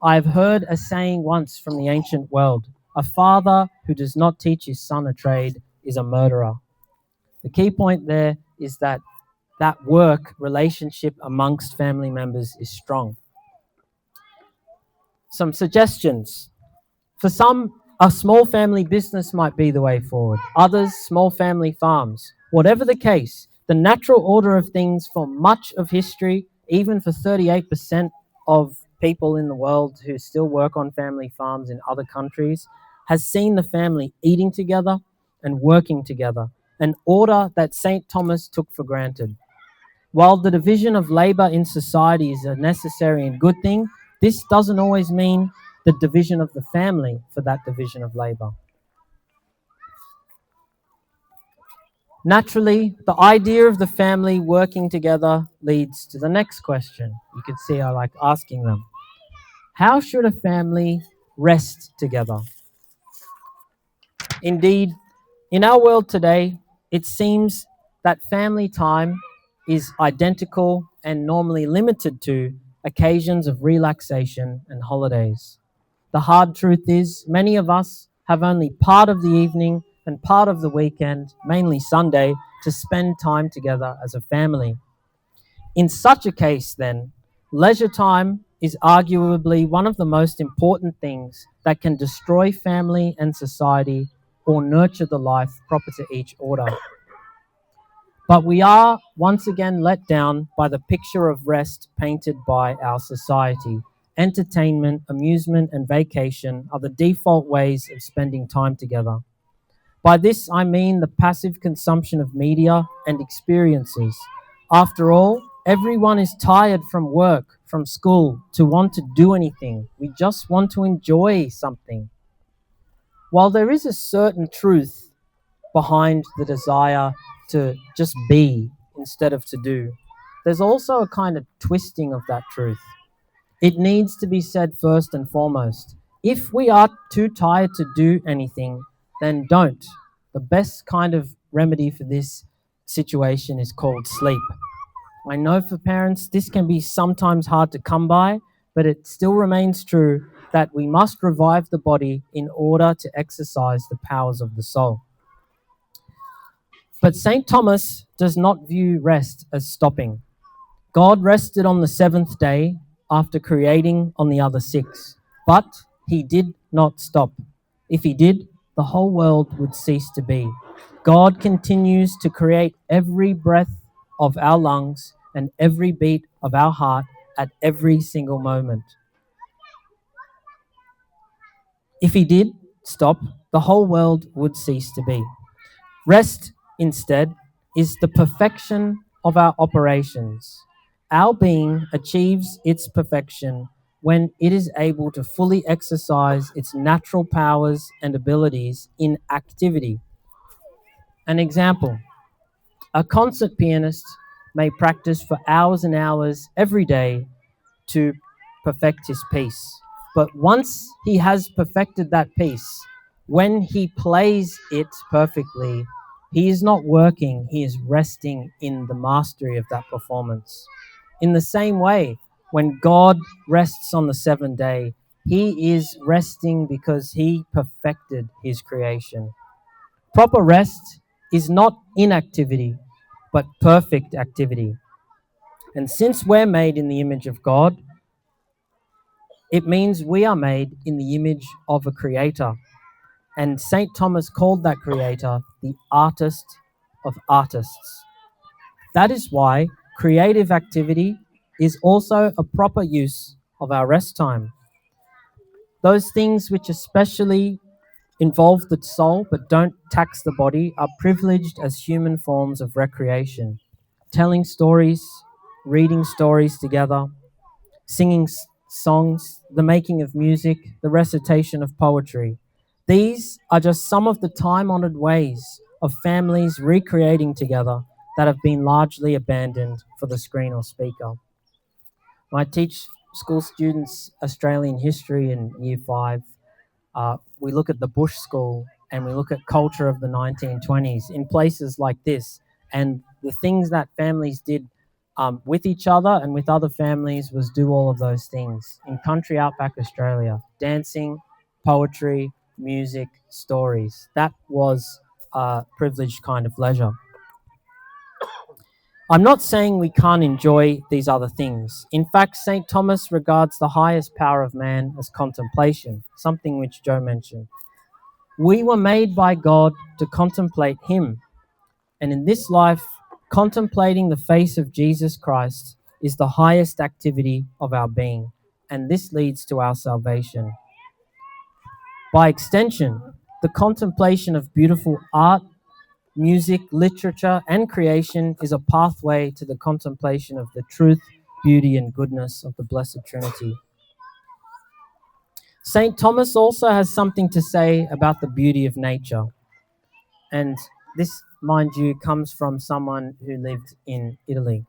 B: I have heard a saying once from the ancient world: a father who does not teach his son a trade is a murderer. The key point there is that work relationship amongst family members is strong. Some suggestions. For some, a small family business might be the way forward. Others, small family farms. Whatever the case, the natural order of things for much of history, even for 38% of people in the world who still work on family farms in other countries, has seen the family eating together and working together, an order that St. Thomas took for granted. While the division of labor in society is a necessary and good thing, this doesn't always mean the division of the family for that division of labor. Naturally, the idea of the family working together leads to the next question. You can see I like asking them. How should a family rest together? Indeed, in our world today, it seems that family time is identical and normally limited to occasions of relaxation and holidays. The hard truth is, many of us have only part of the evening and part of the weekend, mainly Sunday, to spend time together as a family. In such a case, then, leisure time is arguably one of the most important things that can destroy family and society or nurture the life proper to each order. But we are once again let down by the picture of rest painted by our society. Entertainment, amusement, and vacation are the default ways of spending time together. By this, I mean the passive consumption of media and experiences. After all, everyone is tired from work, from school, to want to do anything. We just want to enjoy something. while there is a certain truth behind the desire to just be instead of to do, there's also a kind of twisting of that truth. It needs to be said first and foremost. If we are too tired to do anything, then don't. The best kind of remedy for this situation is called sleep. I know for parents this can be sometimes hard to come by, but it still remains true that we must revive the body in order to exercise the powers of the soul. But St. Thomas does not view rest as stopping. God rested on the seventh day after creating on the other six, but he did not stop. If he did, the whole world would cease to be. God continues to create every breath of our lungs and every beat of our heart at every single moment. If he did stop, the whole world would cease to be. Rest, instead, is the perfection of our operations. Our being achieves its perfection when it is able to fully exercise its natural powers and abilities in activity. An example: a concert pianist may practice for hours and hours every day to perfect his piece. But once he has perfected that piece, when he plays it perfectly, he is not working, he is resting in the mastery of that performance. In the same way, when God rests on the seventh day, he is resting because he perfected his creation. Proper rest is not inactivity, but perfect activity. And since we're made in the image of God, it means we are made in the image of a creator. And St. Thomas called that creator the artist of artists. That is why creative activity is also a proper use of our rest time. Those things which especially involve the soul but don't tax the body are privileged as human forms of recreation. Telling stories, reading stories together, singing songs, the making of music, the recitation of poetry. These are just some of the time-honored ways of families recreating together that have been largely abandoned for the screen or speaker. When I teach school students Australian history in Year 5, we look at the Bush School and we look at culture of the 1920s in places like this, and the things that families did with each other and with other families was do all of those things. In country outback Australia, dancing, poetry, music, stories. That was a privileged kind of leisure. I'm not saying we can't enjoy these other things. In fact, St. Thomas regards the highest power of man as contemplation, something which Joe mentioned. We were made by God to contemplate him. And in this life, contemplating the face of Jesus Christ is the highest activity of our being, and this leads to our salvation. By extension, the contemplation of beautiful art, music, literature, and creation is a pathway to the contemplation of the truth, beauty, and goodness of the Blessed Trinity. St. Thomas also has something to say about the beauty of nature. And this, mind you, comes from someone who lived in Italy.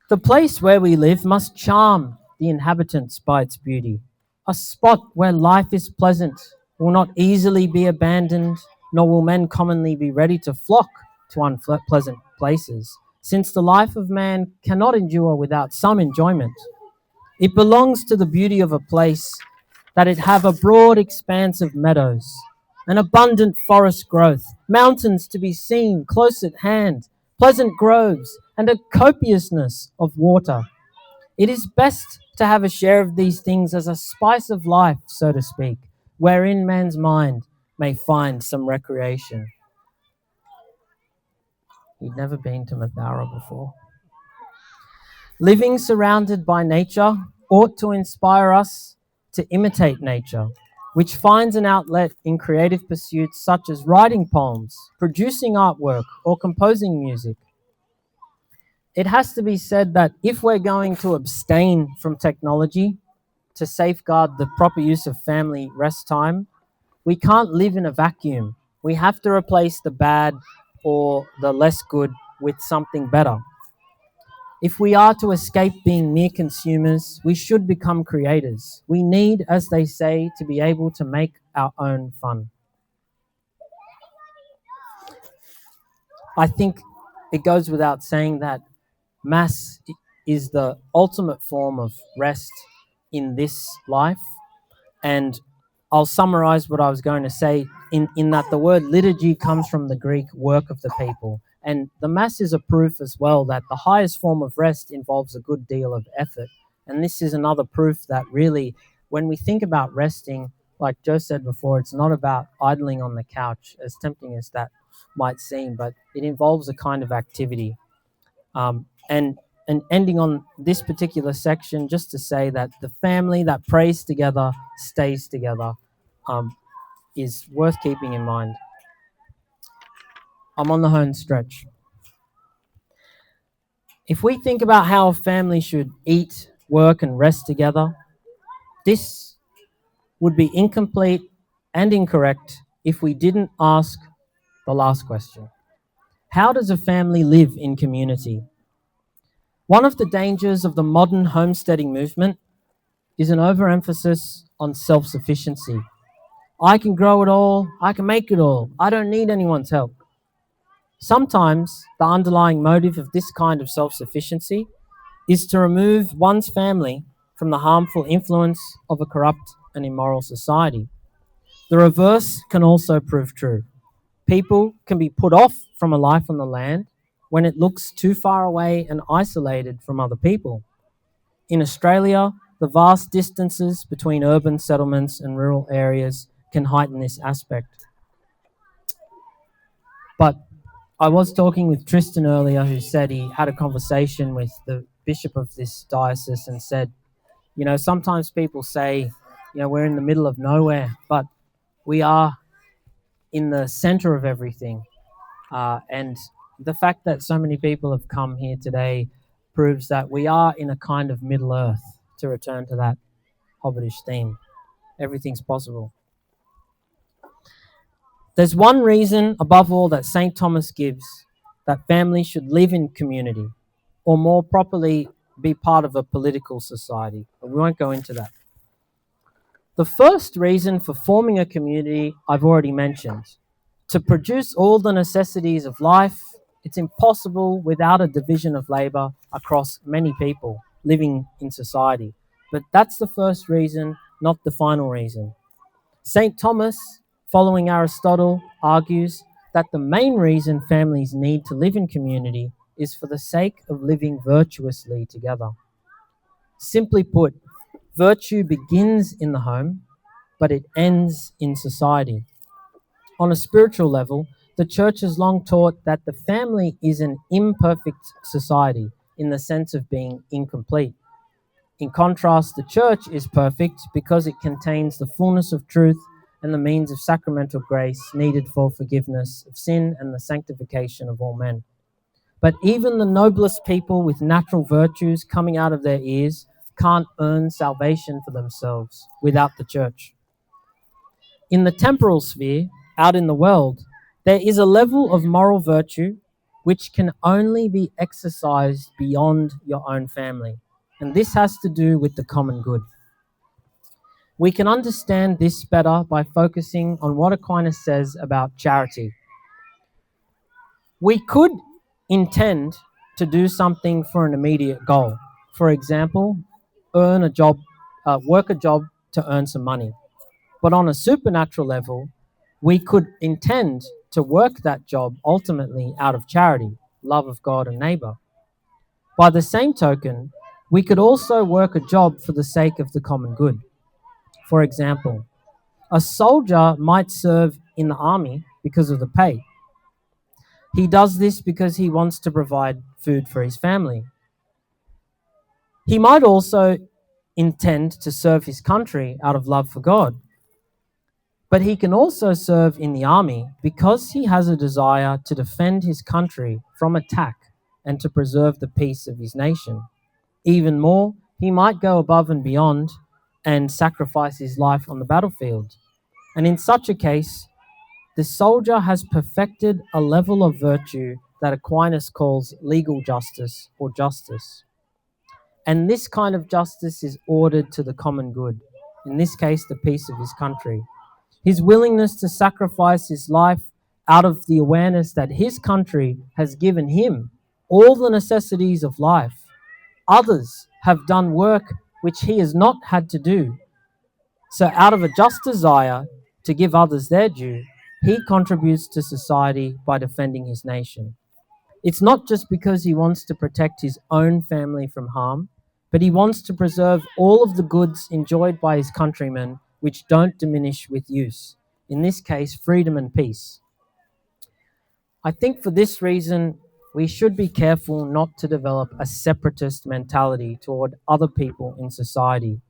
B: The place where we live must charm the inhabitants by its beauty. A spot where life is pleasant will not easily be abandoned, nor will men commonly be ready to flock to unpleasant places, since the life of man cannot endure without some enjoyment. It belongs to the beauty of a place that it have a broad expanse of meadows, an abundant forest growth, mountains to be seen close at hand, pleasant groves, and a copiousness of water. It is best to have a share of these things as a spice of life, so to speak, wherein man's mind may find some recreation. He'd never been to Mathara before. Living surrounded by nature ought to inspire us to imitate nature, which finds an outlet in creative pursuits such as writing poems, producing artwork, or composing music. It has to be said that if we're going to abstain from technology to safeguard the proper use of family rest time, We can't live in a vacuum. We have to replace the bad or the less good with something better. If we are to escape being mere consumers, we should become creators. We need, as they say, to be able to make our own fun. I think it goes without saying that Mass is the ultimate form of rest in this life. And I'll summarize what I was going to say in that the word liturgy comes from the Greek work of the people. And the Mass is a proof as well that the highest form of rest involves a good deal of effort. And this is another proof that really, when we think about resting, like Joe said before, it's not about idling on the couch, as tempting as that might seem, but it involves a kind of activity. And ending on this particular section, just to say that the family that prays together stays together, is worth keeping in mind. I'm on the home stretch. If we think about how a family should eat, work, and rest together, this would be incomplete and incorrect if we didn't ask the last question. How does a family live in community? One of the dangers of the modern homesteading movement is an overemphasis on self-sufficiency. I can grow it all, I can make it all, I don't need anyone's help. Sometimes the underlying motive of this kind of self-sufficiency is to remove one's family from the harmful influence of a corrupt and immoral society. The reverse can also prove true. People can be put off from a life on the land when it looks too far away and isolated from other people. In Australia, the vast distances between urban settlements and rural areas can heighten this aspect. But I was talking with Tristan earlier, who said he had a conversation with the bishop of this diocese and said, sometimes people say, we're in the middle of nowhere, but we are in the center of everything. And the fact that so many people have come here today proves that we are in a kind of Middle Earth, to return to that Hobbitish theme. Everything's possible. There's one reason, above all, that St. Thomas gives that families should live in community, or more properly, be part of a political society. But we won't go into that. The first reason for forming a community I've already mentioned. To produce all the necessities of life, it's impossible without a division of labor across many people living in society. But that's the first reason, not the final reason. St. Thomas, following Aristotle, argues that the main reason families need to live in community is for the sake of living virtuously together. Simply put, virtue begins in the home, but it ends in society. On a spiritual level, the Church has long taught that the family is an imperfect society in the sense of being incomplete. In contrast, the Church is perfect because it contains the fullness of truth and the means of sacramental grace needed for forgiveness of sin and the sanctification of all men. But even the noblest people with natural virtues coming out of their ears can't earn salvation for themselves without the Church. In the temporal sphere, out in the world, there is a level of moral virtue which can only be exercised beyond your own family. And this has to do with the common good. We can understand this better by focusing on what Aquinas says about charity. We could intend to do something for an immediate goal. For example, work a job to earn some money. But on a supernatural level, we could intend to work that job ultimately out of charity, love of God and neighbor. By the same token, we could also work a job for the sake of the common good. For example, a soldier might serve in the army because of the pay. He does this because he wants to provide food for his family. He might also intend to serve his country out of love for God. But he can also serve in the army because he has a desire to defend his country from attack and to preserve the peace of his nation. Even more, he might go above and beyond and sacrifice his life on the battlefield. And in such a case, the soldier has perfected a level of virtue that Aquinas calls legal justice or justice. And this kind of justice is ordered to the common good, in this case, the peace of his country. His willingness to sacrifice his life out of the awareness that his country has given him all the necessities of life. Others have done work which he has not had to do. So, out of a just desire to give others their due, he contributes to society by defending his nation. It's not just because he wants to protect his own family from harm, but he wants to preserve all of the goods enjoyed by his countrymen which don't diminish with use. In this case, freedom and peace. I think for this reason, we should be careful not to develop a separatist mentality toward other people in society.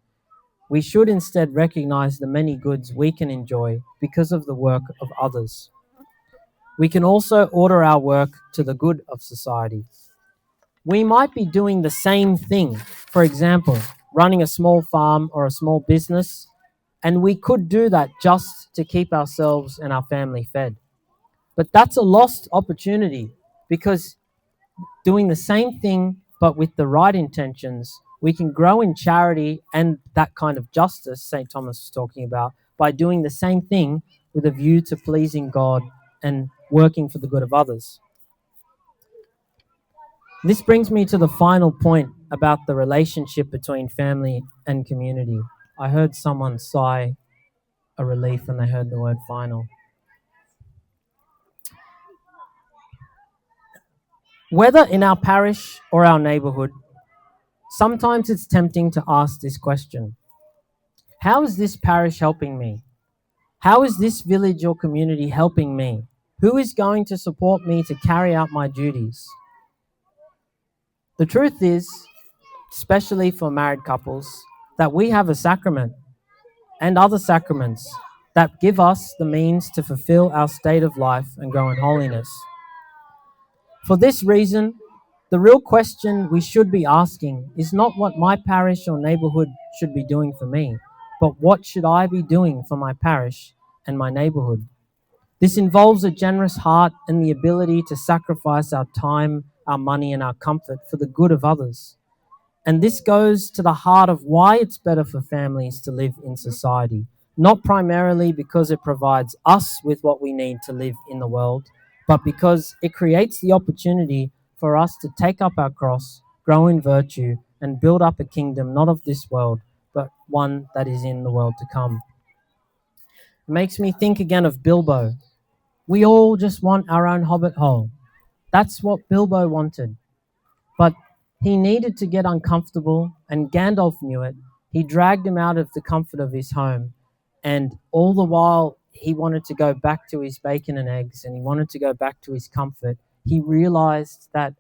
B: We should instead recognize the many goods we can enjoy because of the work of others. We can also order our work to the good of society. We might be doing the same thing, for example, running a small farm or a small business, and we could do that just to keep ourselves and our family fed. But that's a lost opportunity because doing the same thing but with the right intentions, we can grow in charity and that kind of justice St. Thomas was talking about by doing the same thing with a view to pleasing God and working for the good of others. This brings me to the final point about the relationship between family and community. I heard someone sigh a relief when they heard the word final. Whether in our parish or our neighborhood, sometimes it's tempting to ask this question: how is this parish helping me? How is this village or community helping me? Who is going to support me to carry out my duties? The truth is, especially for married couples, that we have a sacrament and other sacraments that give us the means to fulfill our state of life and grow in holiness. For this reason, the real question we should be asking is not what my parish or neighborhood should be doing for me, but what should I be doing for my parish and my neighborhood? This involves a generous heart and the ability to sacrifice our time, our money, and our comfort for the good of others. And this goes to the heart of why it's better for families to live in society, not primarily because it provides us with what we need to live in the world, but because it creates the opportunity for us to take up our cross, grow in virtue, and build up a kingdom not of this world, but one that is in the world to come. It makes me think again of Bilbo. We all just want our own hobbit hole. That's what Bilbo wanted. But he needed to get uncomfortable, and Gandalf knew it. He dragged him out of the comfort of his home, and all the while he wanted to go back to his bacon and eggs, and he wanted to go back to his comfort. He realized that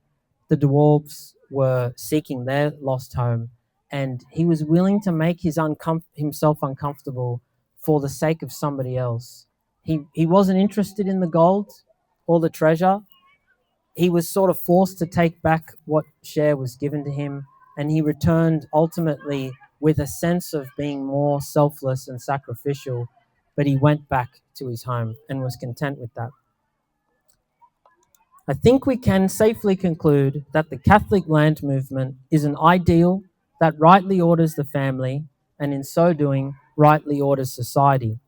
B: the dwarves were seeking their lost home, and he was willing to make himself uncomfortable for the sake of somebody else. He wasn't interested in the gold or the treasure. He was sort of forced to take back what share was given to him, and he returned ultimately with a sense of being more selfless and sacrificial, but he went back to his home and was content with that. I think we can safely conclude that the Catholic land movement is an ideal that rightly orders the family, and in so doing, rightly orders society.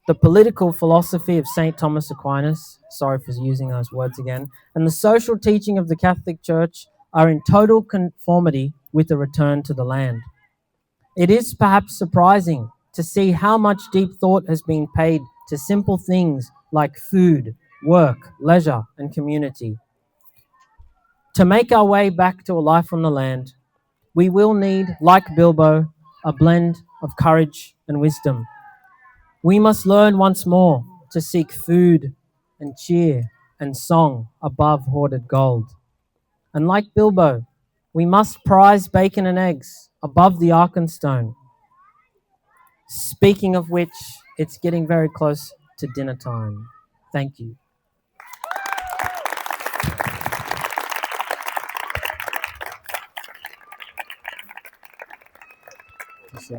B: The political philosophy of St. Thomas Aquinas, sorry for using those words again, and the social teaching of the Catholic Church are in total conformity with the return to the land. It is perhaps surprising to see how much deep thought has been paid to simple things like food, work, leisure, and community. To make our way back to a life on the land, we will need, like Bilbo, a blend of courage and wisdom. We must learn once more to seek food and cheer and song above hoarded gold. And like Bilbo, we must prize bacon and eggs above the Arkenstone. Speaking of which, it's getting very close to dinner time. Thank you.
A: Just,